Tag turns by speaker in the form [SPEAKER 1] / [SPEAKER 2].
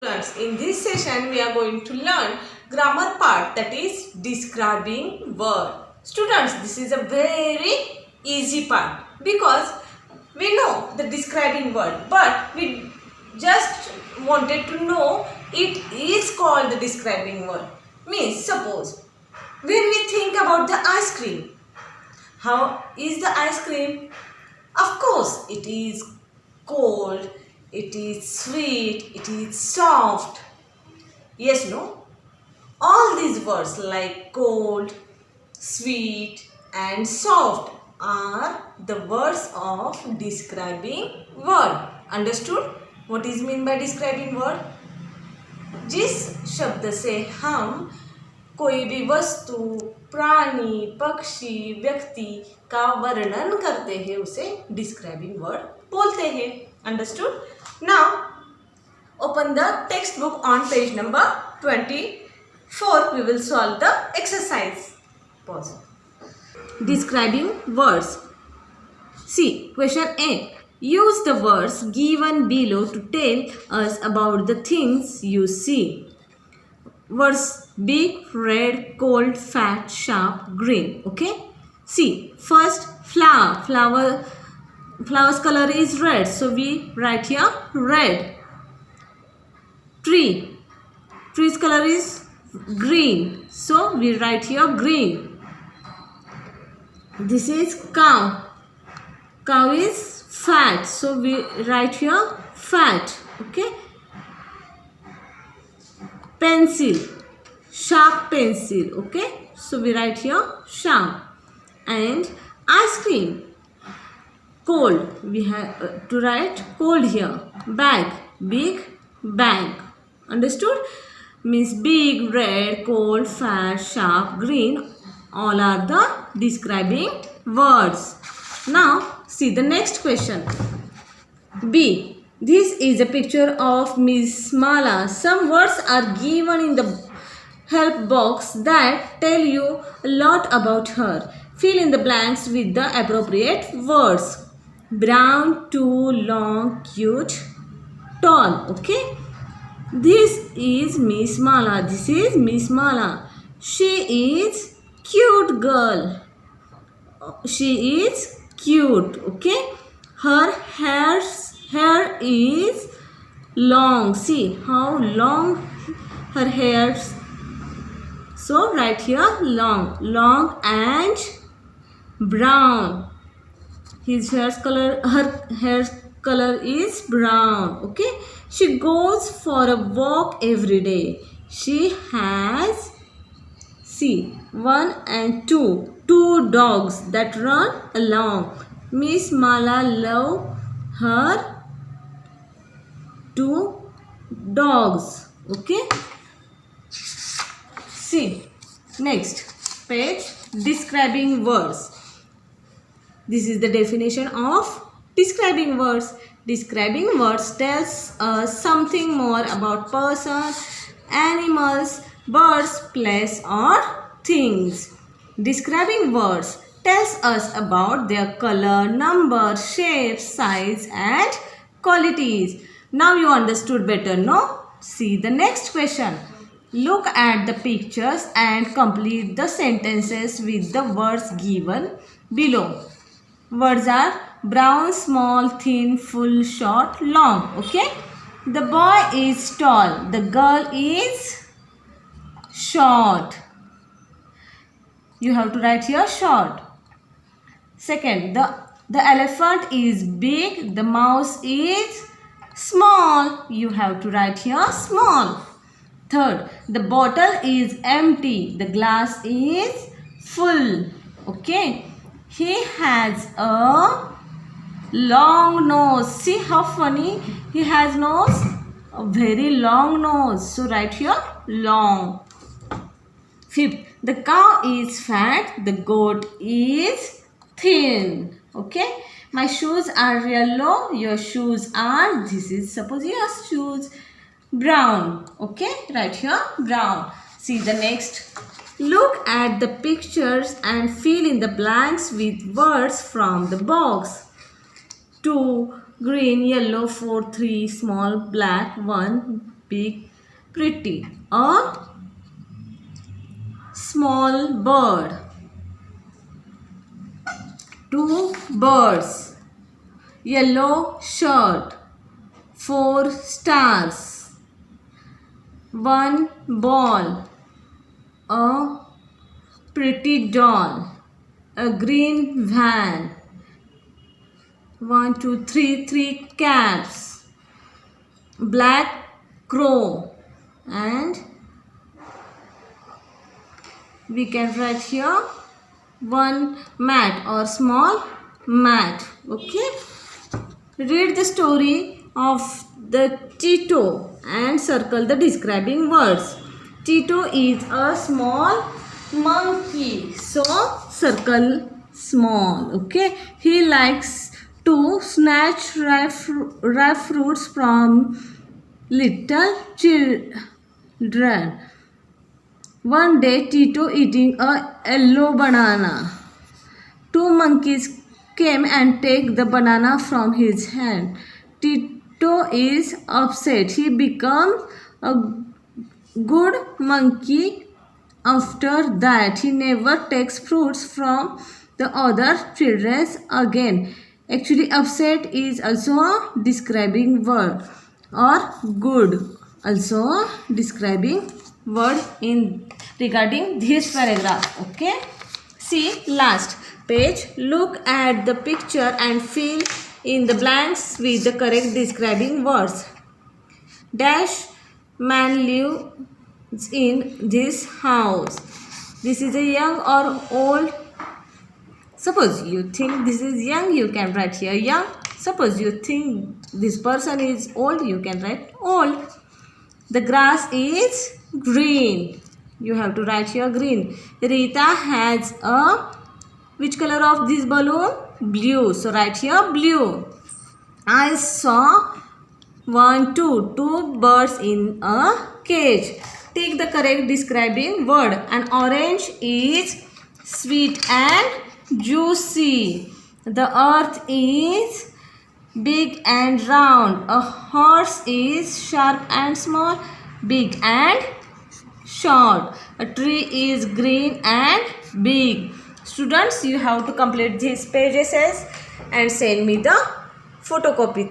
[SPEAKER 1] Students, in this session we are going to learn grammar part, that is describing word. Students, this is a very easy part because we know the describing word, but we just wanted to know it is called the describing word. Means suppose when we think about the ice cream, how is the ice cream? Of course, it is cold, it is sweet, it is soft. Yes, no? All these words like cold, sweet and soft are the words of describing word. Understood? What is mean by describing word? जिस शब्द से हम कोई भी वस्तु, प्राणी, पक्षी, व्यक्ति का वर्णन करते हैं उसे डिस्क्राइबिंग वर्ड बोलते हैं. Understood? Now open the textbook on page number 24. We will solve the exercise. Pause. Describing words. See, question A. Use the words given below to tell us about the things you see. Words big, red, cold, fat, sharp, green. Okay. See, first flower. Flower's color is red, so we write here red. Tree's color is green, so we write here green. This is cow is fat, so we write here fat. Okay. Pencil, sharp pencil. Okay, so we write here sharp. And ice cream, cold, we have to write cold here. Bag, big bag. Understood? Means big, red, cold, fat, sharp, green, all are the describing words. Now see the next question. B. This is a picture of Miss Mala. Some words are given in the help box that tell you a lot about her. Fill in the blanks with the appropriate words. Brown, too, long, cute, tall. Okay. This is Miss Mala. This is Miss Mala. She is cute girl. She is cute. Okay. Her hair is long. See how long her hair. So write here long and brown. Her hair color is brown. Okay. She goes for a walk every day. She has, see, 1 and 2 dogs that run along. Miss Mala loves her 2 dogs. Okay. See, next page, describing words. This is the definition of describing words. Describing words tells us something more about person, animals, birds, place or things. Describing words tells us about their color, number, shape, size and qualities. Now you understood better, no? See the next question. Look at the pictures and complete the sentences with the words given below. Words are brown, small, thin, full, short, long. Okay. The boy is tall. The girl is short. You have to write here short. Second, the elephant is big. The mouse is small. You have to write here small. Third, the bottle is empty. The glass is full. Okay. He has a long nose. See how funny? He has nose. A very long nose. So write here long. Fifth, the cow is fat. The goat is thin. Okay. My shoes are yellow. Your shoes are, this is suppose your shoes, brown. Okay. Write here brown. See the next. Look at the pictures and fill in the blanks with words from the box. 2 green, yellow, 4 3 small, black, 1 big, pretty. A small bird. 2 birds. Yellow shirt. 4 stars. 1 ball. A pretty doll. A green van. 1, 2, 3, 3 caps. Black crow. And we can write here 1 mat or small mat. Okay. Read the story of the Tito and circle the describing words. Tito is a small monkey. So circle small. Okay. He likes to snatch ripe fruits from little children. One day, Tito eating a yellow banana. 2 monkeys came and take the banana from his hand. Tito is upset. He becomes a good monkey after that. He never takes fruits from the other children again. Actually, upset is also a describing word, or good also a describing word in regarding this paragraph. Okay. See last page. Look at the picture and fill in the blanks with the correct describing words. Dash man lives in this house. This is a young or old. Suppose you think this is young, you can write here young. Suppose you think this person is old, you can write old. The grass is green. You have to write here green. Rita has a, which color of this balloon? Blue. So write here blue. I saw 1, 2 birds in a cage. Take the correct describing word. An orange is sweet and juicy. The earth is big and round. A horse is sharp and small, big and short. A tree is green and big. Students, you have to complete these pages and send me the photocopy.